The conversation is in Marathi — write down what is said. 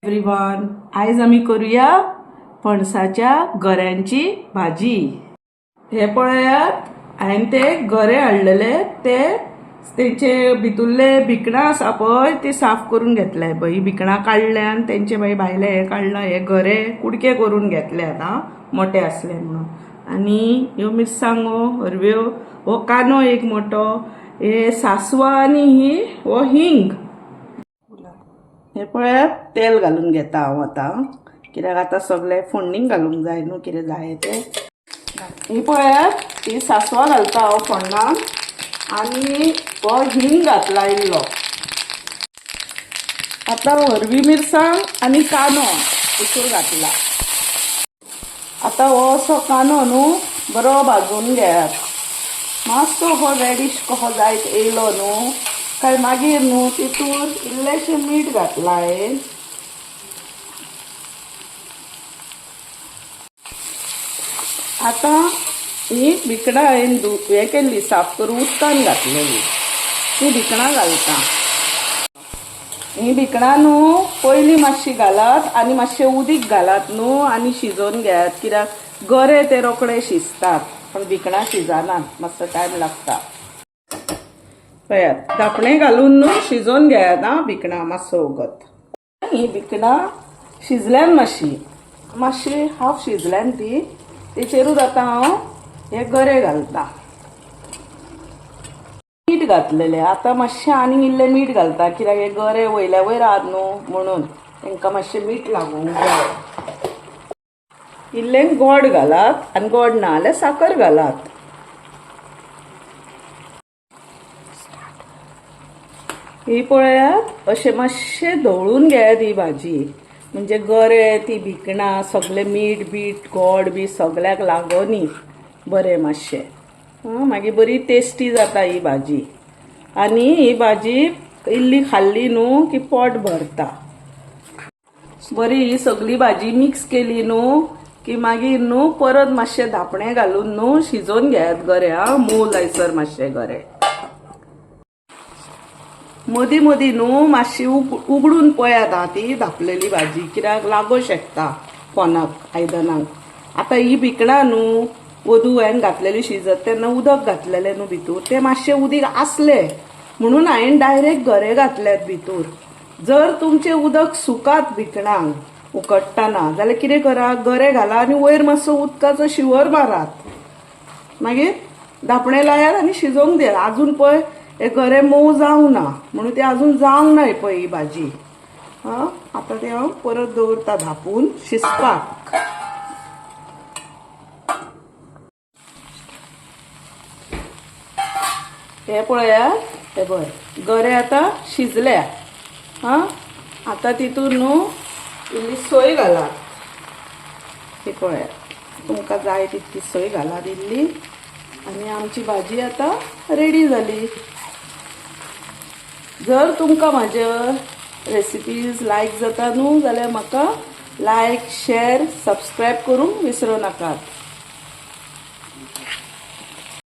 एवरीवन, आज आम्ही करूया फणसाच्या गऱ्यांची भाजी। हे पळयात, हायेन ते गरे हाडलेले, तेचे भितुरले भिकणां आसा पळय ते साफ करून घेतले। ही भिकणां काढल्या आनी तेंचे भायले हे काढला, हे गरे कुडके करून घेतले आता मोठे असले म्हणून। आणि ह्यो मिरसांगो, हरव्यो, हो कानो एक मोठो, हे सासवा आणि हो हिंग। हे पळयात तेल घालून घेता हांव आता, कित्याक आता सगळे फोडणीक घालूंक जाय न्हू कितें जाय ते। ही पळयात ही सासवा घालता हांव फोडणाक, आनी हो हिंग घातला इल्लो। आता हरवी मिरसांग आनी कानो उसर घातला। आता हो असो कानो न्हू बरो भाजून घेयात। मातसो हो रेडिश कसो जायत येयलो न्हू काय मागीर न्हू तितून इल्लेशें मीठ घातला हांवें। आता ही भिकणां हांवें हे केल्ली, साफ करून उदकान घातलेली, ती भिकणां घालता। ही भिकणां न्हू पयलीं मातशी घालात आनी मातशें उदीक घालात न्हू आनी शिजोवन घेयात, कित्याक गरे ते रोखडे शिजतात पण भिकणां शिजनात, मातसो टायम लागता। पळयात धापणे घालून न्हू शिजोवन घेयात आं भिकणां मातसो वगत। ही भिकणां शिजल्यान मातशी हाफ शिजल्यान ती, तेचेरूच आता हांव हे गरे घालता। मीठ घातलेले, आता मातशें आनी इल्लें मीठ घालता, कित्याक हे गरे वयल्या वयर आहात न्हू म्हणून तांकां मातशें मीठ लागूंक जाय। इल्लें गोड घालात आनी गोड ना जाल्यार साकर घालात। ही पळयात अशें मातशें धवळून घेयात ही भाजी, म्हणजे गरे ती भिकणां सगळे मीठ बीठ गोड बी सगळ्याक लागोनी बरें मातशें। मागीर बरी टेस्टी जाता ही भाजी। आनी ही भाजी इल्ली खाल्ली न्हू की पोट भरता। बरी ही सगळी भाजी मिक्स केली न्हू की मागीर न्हू परत मातशें धापणे घालून न्हू शिजोवन घेयात गरे, मोव जायसर मातशें गरे। मदीं मदीं न्हू मातशी उगडून पळयात ती धापलेली भाजी, कित्याक लागो शकता फोनाक आयदनाक। आता ही भिकणां न्हू वदू हांवें घातलेली शिजत तेन्ना उदक घातलेलें न्हू भितूर, ते मातशें उदीक आसलें म्हणून हांवें डायरेक्ट गरे घातल्यात भितूर। जर तुमचें उदक सुकात भिकणांक उकडटाना जाल्यार कितें करा, गरे घाला आनी वयर मातसो उदकाचो शिवर मारात, मागीर धापणे लायात आनी शिजोवंक दियात। आजून पळय हे गरे मोव जावंक ना म्हणून ते आजून जावंक नाय पळय ही भाजी। आता ते हांव परत दवरता धापून शिजपाक। हे पळयात, हे पळय गरे आता शिजल्या। आता तितून न्हू इल्ली सोय घालात, हे पळयात तुमकां जाय तितकी सोय घालात इल्ली, आनी आमची भाजी आता रेडी जाली। जर तुमकां म्हाजे रेसिपीज लायक जाता न्हू जाल्यार म्हाका लायक शेअर सबस्क्रायब करूंक विसरूं नाकात।